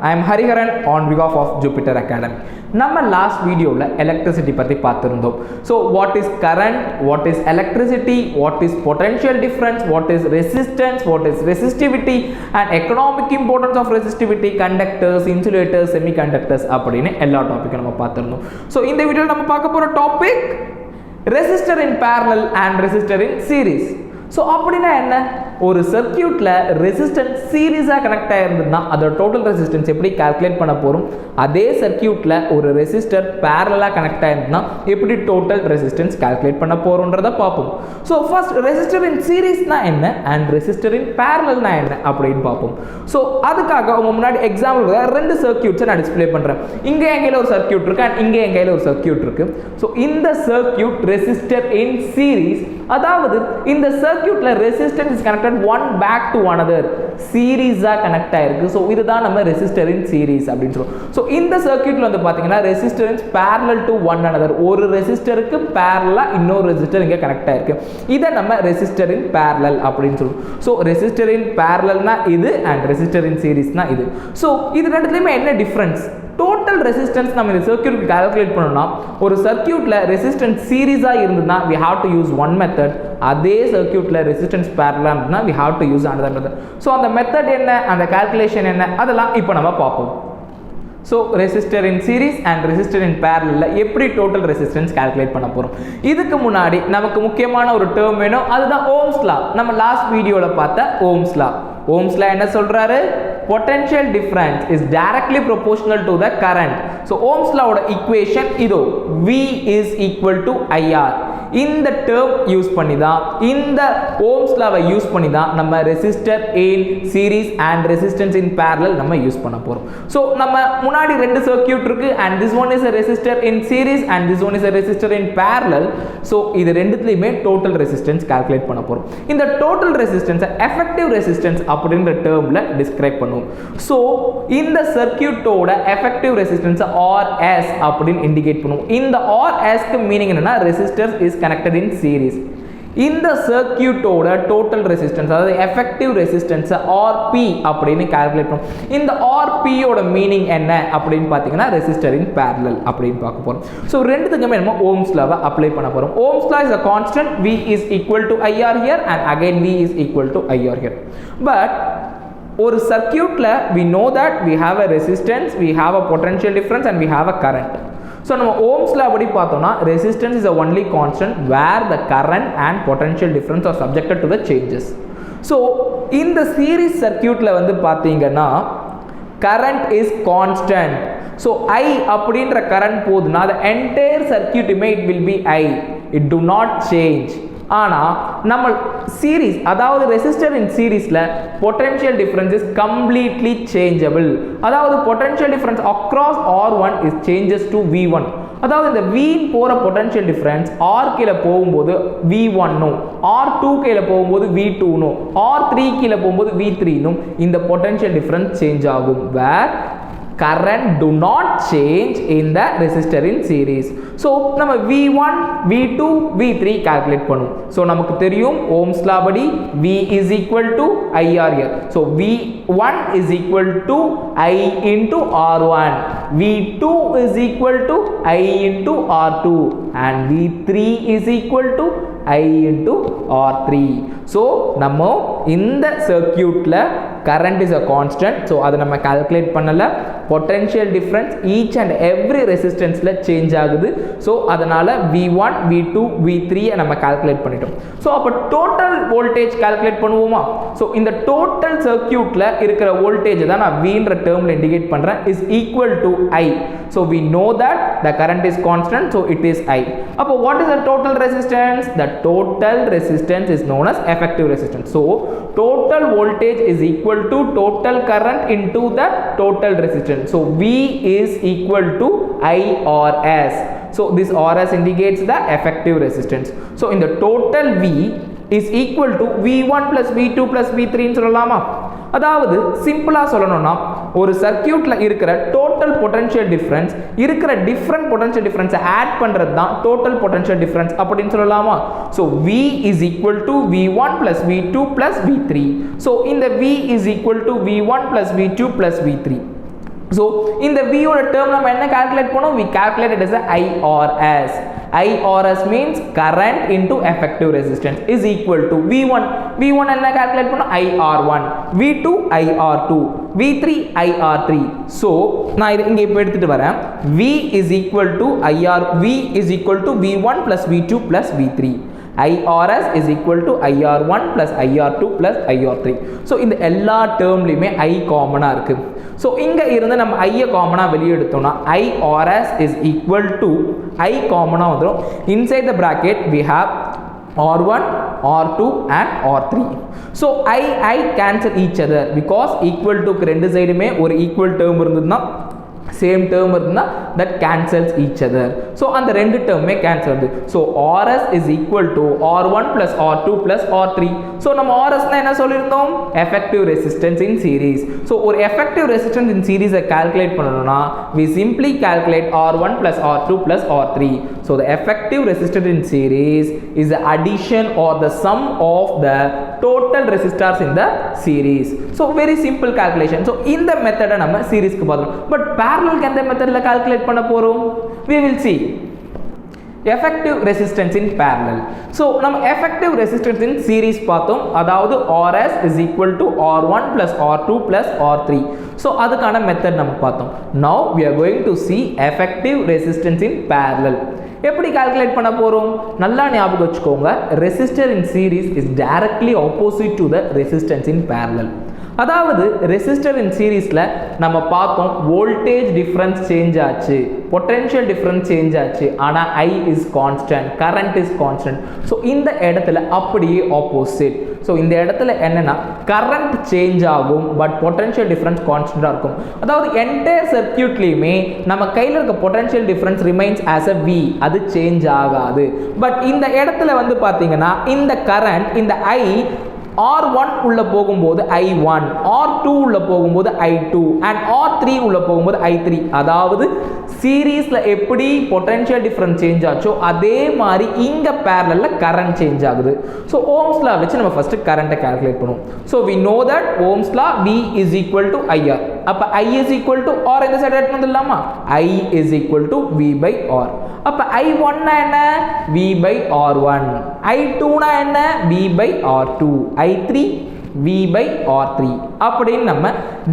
I am Hariharan on behalf of Jupiter Academy. நம்ம last வீடியோவில் electricity பற்றி பார்த்துருந்தோம். So what is current, what is electricity, what is potential difference, what is resistance, what is resistivity and economic importance of resistivity, conductors, insulators, semiconductors அப்படின்னு எல்லா டாப்பிக்கும் நம்ம பார்த்துருந்தோம். So இந்த வீடியோவில் நம்ம பார்க்க போகிற topic resistor in parallel and resistor in series. So அப்படின்னா என்ன, ஒரு சர்க்கியூட்டில் ரெசிஸ்டன்ஸ் சீரீஸாக கனெக்ட் ஆகிருந்ததுன்னா அதோட டோட்டல் ரெசிஸ்டன்ஸ் எப்படி கால்குலேட் பண்ண போகிறோம், அதே சர்க்கியூட்டில் ஒரு ரெசிஸ்டர் பேரலாக கனெக்ட் ஆகிருந்ததுன்னா எப்படி டோட்டல் ரெசிஸ்டன்ஸ் கால்குலேட் பண்ண போகிறோன்றதை பார்ப்போம். ஸோ ஃபர்ஸ்ட் ரெசிஸ்டர் இன் சீரீஸ்னா என்ன அண்ட் ரெசிஸ்டர் இன் பேரலல்னா என்ன அப்படின்னு பார்ப்போம். ஸோ அதுக்காக உங்க முன்னாடி எக்ஸாம்பிளுக்கு ரெண்டு சர்க்கியூட்ஸை நான் டிஸ்பிளே பண்ணுறேன். இங்கே என் கையில் ஒரு சர்க்கியூட் இருக்கு அண்ட் இங்கே என் கையில் ஒரு சர்க்கியூட் இருக்கு. ஸோ இந்த சர்க்கியூட் ரெசிஸ்டர் இன் சீரீஸ், அதாவது இந்த சர்க்கியூட்ல resistance is connected one back to another, சீரீஸா கனெக்ட் ஆயிருக்கு. ஸோ இதுதான் நம்ம ரெசிஸ்டர் இன் சீரீஸ் அப்படின்னு சொல்லுவோம். ஸோ இந்த சர்க்கியூட்ல வந்து பாத்தீங்கன்னா resistance parallel to one another, ஒரு ரெசிஸ்டருக்கு பேரலா இன்னொரு ரெசிஸ்டர் இங்க கனெக்ட் ஆயிருக்கு. இதை நம்ம ரெசிஸ்டர் இன் parallel அப்படின்னு சொல்லுவோம். ஸோ ரெசிஸ்டர் இன் parallelனா இது அண்ட் ரெசிஸ்டர் இன் சீரீஸ்னா இது. ஸோ இது ரெண்டுலயுமே என்ன டிஃபரன்ஸ், டோட்டல் ரெசிஸ்டன்ஸ் நம்ம இந்த சர்க்கியூட்க்கு கால்குலேட் பண்ணணும்னா ஒரு சர்க்கியூட்ல ரெசிஸ்டன்ஸ் சீரீஸா இருந்ததுன்னா we have to use one method, அதே சர்க்கியூட்ல ரெசிஸ்டன்ஸ் parallel இருந்ததுன்னா we have to use another method. So அந்த மெத்தட் என்ன, அந்த கால்குலேஷன் என்ன, அதெல்லாம் இப்போ நம்ம பார்ப்போம். So resistor in series and resistor in பேரலல்ல எப்படி டோட்டல் ரெசிஸ்டன்ஸ் கால்குலேட் பண்ண போகிறோம். இதுக்கு முன்னாடி நமக்கு முக்கியமான ஒரு டேர்ம் வேணும், அதுதான் ஓம்ஸ் லா. நம்ம லாஸ்ட் வீடியோவில் பார்த்த ஓம்ஸ் லா. ஓம்ஸ் லா என்ன சொல்றாரு, potential difference is directly proportional to the current. So Ohm's law oda equation idho, V is equal to IR. இந்த டேர்ம் யூஸ் பண்ணி தான், இந்த ஓம்ஸ் லாவை யூஸ் பண்ணி தான் நம்ம resistor in series and resistance in parallel நம்ம யூஸ் பண்ண போறோம். ஸோ நம்ம முன்னாடி ரெண்டு சர்க்கியூட் இருக்கு and this one is a resistor in series and this one is a resistor in parallel. So இது ரெண்டுத்துலையுமே டோட்டல் ரெசிஸ்டன்ஸ் கால்குலேட் பண்ண போறோம். இந்த டோட்டல் ரெசிஸ்டன்ஸை எஃபெக்டிவ் ரெசிஸ்டன்ஸ் அப்படின்ற டேர்ம்ல டிஸ்கிரைப் பண்ணுவோம். ஸோ இந்த சர்க்கியூட்டோட எஃபெக்டிவ் ரெசிஸ்டன்ஸ் RS அப்படின்னு இண்டிகேட் பண்ணுவோம். இந்த RSக்கு மீனிங் என்னன்னா resistor is connected in series. இந்த சர்க்கியூட்டோட டோட்டல் ரெசிஸ்டன்ஸ், அதாவது எஃபெக்டிவ் ரெசிஸ்டன்ஸ் RP அப்படின்னு கால்குலேட் பண்ணும். இந்த RP யோட மீனிங் என்ன அப்படின்னு பார்த்தீங்கன்னா ரெசிஸ்டர் இன் parallel அப்படின்னு பார்க்க போறோம். ஸோ ரெண்டுத்துக்குமே நம்ம ஓம்ஸ் லாவை அப்ளை பண்ண போறோம். Ohm's law is a constant, V is equal to IR here and again V is equal to IR here. But ஒரு சர்க்கியூட்ல we know that we have a resistance, we have a potential difference and we have a current. So நம்ம Ohm's law படி பார்த்தோம்னா resistance is a only constant where the current and potential difference are subjected to the changes. So இந்த series சர்க்கியூட்ல வந்து பார்த்தீங்கன்னா current is constant. So I அப்படின்ற current போதுன்னா the entire circuit it will be I, it do not change. ஆனால் நம்ம series, அதாவது resistor in சீரீஸில் potential difference is completely changeable. அதாவது potential difference across R1 is changes to V1. அதாவது இந்த V போகிற potential difference R கீழே போகும்போது V1னும், R2 கீழே போகும்போது V2னும், R3 கீழே போகும்போது V3னும் இந்த பொட்டன்ஷியல் டிஃபரன்ஸ் சேஞ்ச் ஆகும். வேர் current do not change in the resistor in series. So நம்ம V1, V2, V3 calculate பண்ணும். So நமக்கு தெரியும் ஓம்ஸ் லா படி V is equal to IR here. So V1 is equal to I into R1, V2 is equal to I into R2 and V3 is equal to I into R3. So நம்ம இந்த சர்க்கியூட்ல current is a constant, so அதை நம்ம calculate பண்ணல. Potential difference each and every ரெசிஸ்டன்ஸ்ல change ஆகுது. So அதனால V1, V2, V3 நம்ம calculate பண்ணிட்டோம். ஸோ அப்போ டோட்டல் வோல்டேஜ் கால்குலேட் பண்ணுவோமா. ஸோ இந்த டோட்டல் சர்க்கியூட்ல இருக்கிற வோல்டேஜ் தான் நான் Vன்ற டேர்ம்ல இண்டிகேட் பண்றேன், is equal to I. So we know that the current is constant, so it is I. அப்போ what is the total resistance? The total resistance is known as effective resistance. So total voltage is equal to total current into the total resistance. So V is equal to IRS. So this RS indicates the effective resistance. So in the total V is equal to V1 plus V2 plus V3 ன்னு சொல்லலாமா. அதாவது சிம்பிளா சொல்லணும்னா ஒரு சர்க்கியூட்ல இருக்கிற total potential difference, இருக்கிற different potential டிஃபரன்ஸை add பண்றது தான் டோட்டல் பொட்டன்ஷியல் டிஃபரன்ஸ் அப்படின்னு சொல்லலாமா. So V is equal to V1 plus V2 plus V3. So இந்த V is equal to V1 plus V2 plus V3. So இந்த வியோட டேர்ம் நம்ம என்ன calculate பண்ணோம்? we calculate it as a IRS. IRS means current into effective resistance is equal to V1 என்ன calculate பண்ணோம்? IR1, V2 IR2, V3 IR3. So நான் இது இங்கே இப்போ எடுத்துட்டு வரேன். V is equal to V1 plus V2 plus V3. IRS is equal to IR1 plus IR2 plus IR3. So இந்த எல்லா டேர்ம்லையுமே I காமனாக இருக்குது. ஸோ இங்கே இருந்து நம்ம ஐயை காமனாக வெளியே எடுத்தோம்னா IRS is equal to I காமனாக வந்துடும். Inside the bracket we have R1, R2 and R3. So I cancel each other because equal to ரெண்டு சைடுமே ஒரு ஈக்குவல் டேர்ம் இருந்ததுன்னா சேம் டேர்ம் இருந்தா that cancels each other. so அந்த ரெண்டு டேர்மே cancel ஆகுது. so RS is equal to R1 plus R2 plus R3. so நம்ம RS னா என்ன சொல்லிருந்தோம்? effective resistance in series. so ஒரு effective resistance in series calculate பண்ணனும்னா we simply calculate R1 plus R2 plus R3. so the effective resistance in series is the addition or the sum of the total resistors in the series. so very simple calculation. so இந்த மெத்தட நம்ம சீரிஸ்க்கு பார்த்தோம். but parallel எந்த மெத்தட்ல calculate பண்ண போறோம்? we will see effective resistance in parallel. so நம்ம effective resistance in series பார்த்தோம். அதாவது RS is equal to R1 plus R2 plus R3. so அதுக்கான மெத்தட் நம்ம பார்த்தோம். now we are going to see effective resistance in parallel. எப்படி calculate பண்ண போறோம்? நல்லா ஞாபகம் வச்சுக்கோங்க. resistor in series is directly opposite to the resistance in parallel. அதாவது ரெசிஸ்டர் இன் சீரீஸில் நம்ம பார்த்தோம் வோல்டேஜ் டிஃப்ரென்ஸ் சேஞ்ச் ஆச்சு, பொட்டென்ஷியல் டிஃப்ரென்ஸ் சேஞ்ச் ஆச்சு, ஆனால் I is constant, current is constant. So இந்த இடத்துல அப்படியே ஆப்போசிட். ஸோ இந்த இடத்துல என்னன்னா கரண்ட் சேஞ்ச் ஆகும் பட் பொட்டென்ஷியல் டிஃப்ரென்ஸ் கான்ஸ்டன்டாக இருக்கும். அதாவது என்டையர் சர்க்யூட்லேயுமே நம்ம கையில் இருக்க potential difference remains as a V, அது சேஞ்ச் ஆகாது. பட் இந்த இடத்துல வந்து பார்த்தீங்கன்னா இந்த கரண்ட் இந்த I R1 உள்ள போகும்போது I1, R2 உள்ள போகும்போது I2 and R3 உள்ள போகும்போது I3. அதாவது சீரீஸ்ல எப்படி பொட்டென்ஷியல் டிஃபரன்ஸ் சேஞ்ச் ஆச்சோ அதே மாதிரி இங்க parallelல கரண்ட் சேஞ்ச் ஆகுது. ஸோ ஓம்ஸ் லா வச்சு நம்ம ஃபர்ஸ்ட் கரண்ட்டை கால்குலேட் பண்ணுவோம். So we know that Ohm's law V is equal to IR. அப்ப I is equal to R இந்த சைடு எடுத்து வந்துடலாமா? I is equal to V by R. அப்ப I1 னா என்ன? V by R1. I2 னா என்ன? V by R2. I3 V by R3. அப்படின்னு நம்ம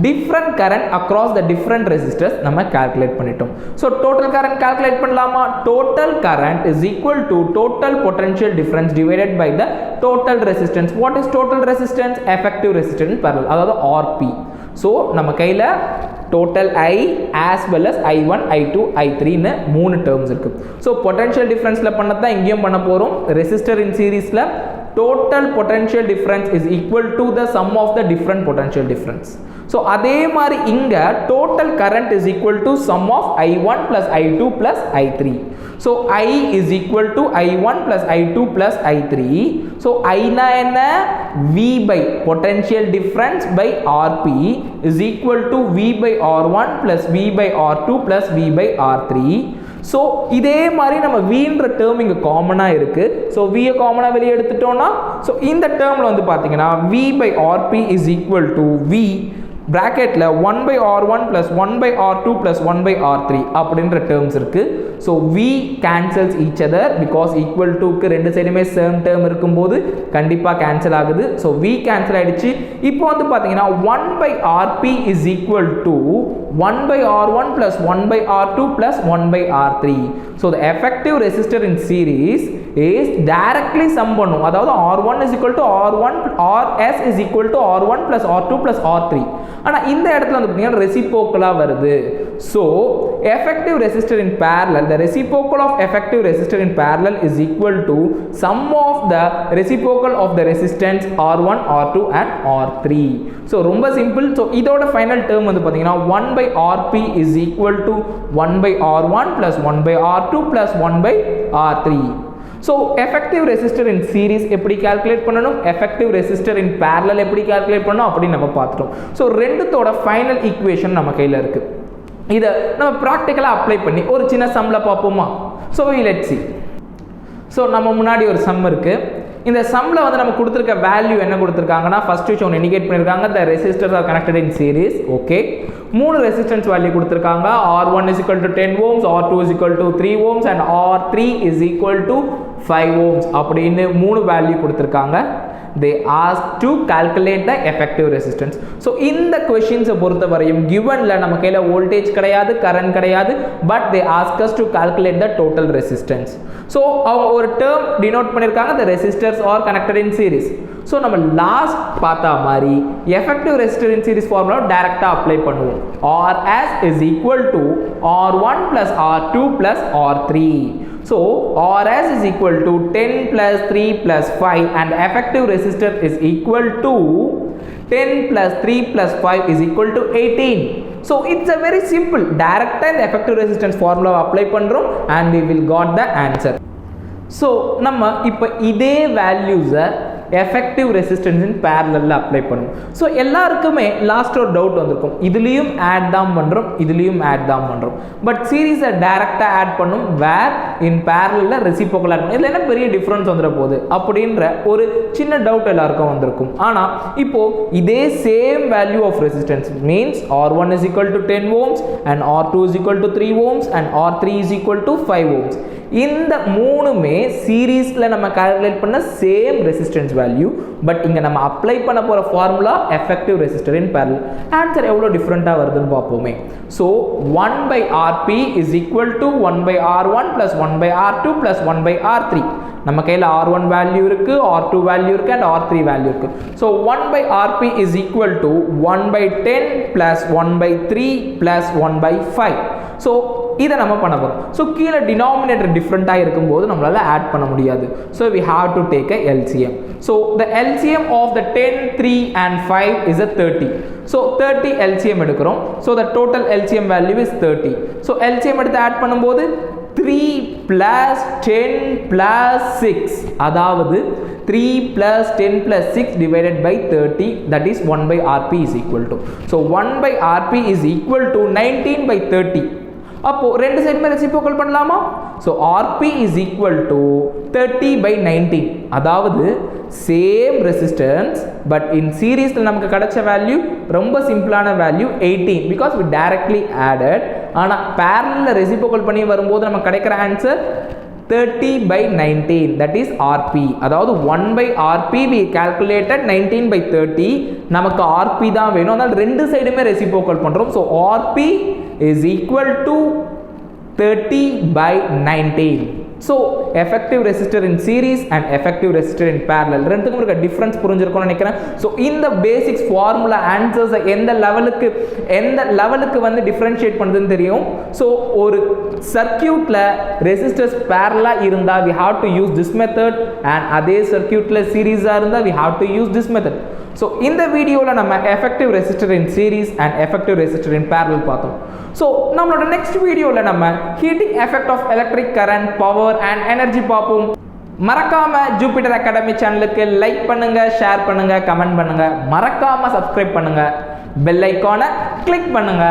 different current across the different resistors நம்ம calculate பண்ணிட்டோம். so total current calculate பண்ணலாமா? total current is equal to total potential difference divided by the total resistance. what is total resistance? effective resistance in parallel, அதாவது RP. so நம்ம கையில total I as well as I1, I2, I3 ன்னு மூணு terms இருக்கு. so potential differenceல பண்ணதான் இங்கேயும் பண்ண போறோம். resistor in seriesல total potential difference is equal to the sum of the different potential difference. so அதே மாதிரி இங்க total current is equal to sum of I1 plus I2 plus I3. so I is equal to I1 plus I2 plus I3. so I na என்ன? V by potential difference by RP is equal to V by R1 plus V by R2 plus V by R3. So இதே மாதிரி நம்ம வீன்ற term இங்கே காமனாக இருக்குது. So வியை காமனாக வெளியே எடுத்துட்டோம்னா ஸோ இந்த டேர்மில் வந்து பார்த்தீங்கன்னா V by RP is equal to V bracketல 1 by R1 plus 1 by R2 plus 1 by R3 அப்படின்ற டேர்ம்ஸ் இருக்கு. So V cancels each other because equal toக்கு ரெண்டு சைடுமே சேம் டேர்ம் இருக்கும்போது கண்டிப்பாக கேன்சல் ஆகுது. ஸோ V கேன்சல் ஆயிடுச்சு. இப்போ வந்து பார்த்தீங்கன்னா 1 by RP is equal to 1 by R1 plus 1 by R2 plus 1 by R3. so the effective resistor in series is directly sum பண்ணும். அதாவது R1 is equal to R1, RS is equal to R1 plus R2 plus R3. ஆனால் இந்த இடத்துல வந்து பார்த்தீங்கன்னா ரெசிப்ரோக்கலாக வருது. so effective resistor in parallel, the reciprocal of effective resistor in parallel is equal to sum of the reciprocal of the resistance R1, R2 and R3. so ரொம்ப simple. so இதோட final term வந்து பார்த்தீங்கன்னா 1 by RP is equal to 1 by R1 plus 1 by R2 plus 1 by R3. so effective resistor in series எப்படி calculate பண்ணணும், effective resistor in parallel எப்படி calculate பண்ணணும் அப்படி நம்ம பார்த்துட்டோம். so ரெண்டுத்தோட ஃபைனல் ஈக்குவேஷன் நம்ம கையில் இருக்கு. இதை நம்ம ப்ராக்டிக்கலாக அப்ளை பண்ணி ஒரு சின்ன சம்மில் பார்ப்போமா? So let's see. ஸோ நம்ம முன்னாடி ஒரு சம் இருக்குது. இந்த சம்மில் வந்து நம்ம கொடுத்துருக்க வேல்யூ என்ன கொடுத்துருக்காங்கன்னா ஃபர்ஸ்ட் விஷயம் ஒன்று இண்டிகேட் பண்ணியிருக்காங்க, the resistors are connected in series. Okay. மூணு ரெசிஸ்டன்ஸ் வேல்யூ கொடுத்திருக்காங்க. R1 is equal to 10 ohms, R2 is equal to 3 ohms and R3 is equal to 5 ohms அப்படின்னு மூணு வேல்யூ கொடுத்திருக்காங்க. They asked to calculate the effective resistance. So இந்த questions பொறுத்த வரையும் givenல நம்ம கையில voltage கிடையாது, current கிடையாது, but they ask us to calculate the total resistance. So அவங்க ஒரு term denote பண்ணிருக்காங்க, the resistors are connected in series. So நம்ம last பார்த்த மாதிரி effective resistor in series formula டைரக்டா அப்ளை பண்ணுவோம். Rs is equal to R1 plus R2 plus R3. So Rs is equal to 10 plus 3 plus 5 and effective resistor is equal to 10 plus 3 plus 5 is equal to 18. So it's a very simple direct and effective resistance formula apply பண்றோம் and we will got the answer. So நம்ம இப்போ இதே values effective resistance in parallel apply பண்ணும். So எல்லாருக்குமே last ஒரு doubt வந்திருக்கும், இதுலயும் add தான் பண்றோம், இதுலயும் ஆட் தான் பண்றோம், பட் சீரிஸை டைரக்டா ஆட் பண்ணும், வேர் இன் parallel ரெசிப்ரோக்கல் ஆட் பண்ணும். இதுல என்ன பெரிய டிஃபரன்ஸ் வந்துட போகுது அப்படின்ற ஒரு சின்ன டவுட் எல்லாருக்கும் வந்திருக்கும். ஆனா இப்போ இதே same value of resistance means R1 is equal to 10 ohms and R2 is equal to 3 ohms and R3 is equal to 5 ohms. இந்த மூணுமே சீரிஸ்ல நம்ம கால்குலேட் பண்ண சேம் ரெசிஸ்டன்ஸ் வேல்யூ, பட் இங்க நம்ம அப்ளை பண்ண போற formula effective resistor in parallel. Answer எவ்வளவு டிஃபரண்டா வருதுன்னு பாப்போமே. So 1 by Rp is equal to 1 by R1 plus 1 by R2 plus 1 by R3. நம்ம கையில R1 வேல்யூ இருக்கு, R2 வேல்யூ இருக்கு and R3 வேல்யூ இருக்கு. So 1 by Rp is equal to 1 by 10 plus 1 by 3 plus 1 by 5. So இதை நம்ம பண்ண போறோம். So கீழே டினாமினேட்டர் டிஃப்ரெண்ட்டாக இருக்கும்போது நம்மளால ஆட் பண்ண முடியாது. So we have to take a LCM. So the LCM of the 10, 3 and 5 is a 30. So 30 LCM எடுக்கிறோம். So the total LCM value is 30. So LCM எடுத்து ஆட் பண்ணும்போது 3 plus 10 plus 6, அதாவது 3 plus 10 plus 6 divided by 30, that is 1 by Rp is equal to. So 1 by Rp is equal to 19 by 30. அப்போ ரெண்டு சைடுமே reciprocal பண்ணலாமா? So Rp is equal to 30 by 19, அதாவது same resistance but in சீரீஸ்ல நமக்கு கிடைச்ச value ரொம்ப சிம்பிளான value 18 because we directly added. ஆனா parallel ரெசிப்ரோக்கல் பண்ணி வரும்போது நமக்கு கிடைக்கிற answer 30 by 19, that is Rp. அதாவது 1 by Rp we calculated 19 by 30, நமக்கு Rp தான் வேணும், அதனால ரெண்டு சைடுமே ரெசிப்ரோக்கல் பண்றோம். So Rp is equal to 30 by 19. So effective resistor in series and effective resistor in parallel ரெண்டுக்கும் இருக்க டிஃபரன்ஸ் புரிஞ்சிருக்கும்னு நினைக்கிறேன். ஸோ இந்த பேசிக்ஸ் ஃபார்முலா ஆன்சர்ஸை எந்த லெவலுக்கு வந்து டிஃபரன்ஷியேட் பண்ணுதுன்னு தெரியும். ஸோ ஒரு சர்க்கியூட்ல ரெசிஸ்டர்ஸ் பேரலாக இருந்தால் we have to use this method and அதே சர்க்கியூட்ல சீரீஸாக இருந்தால் we have to use this method. So இந்த வீடியோவில் நம்ம effective resistor in series and effective resistor in parallel பார்த்தோம். ஸோ நம்மளோட நெக்ஸ்ட் வீடியோவில் நம்ம heating effect of electric current, power and energy பார்ப்போம். மறக்காம ஜூபிட்டர் அகாடமி சேனலுக்கு லைக் பண்ணுங்க, ஷேர் பண்ணுங்க, கமெண்ட் பண்ணுங்க, மறக்காம சப்ஸ்கிரைப் பண்ணுங்க, பெல் ஐகானை கிளிக் பண்ணுங்க.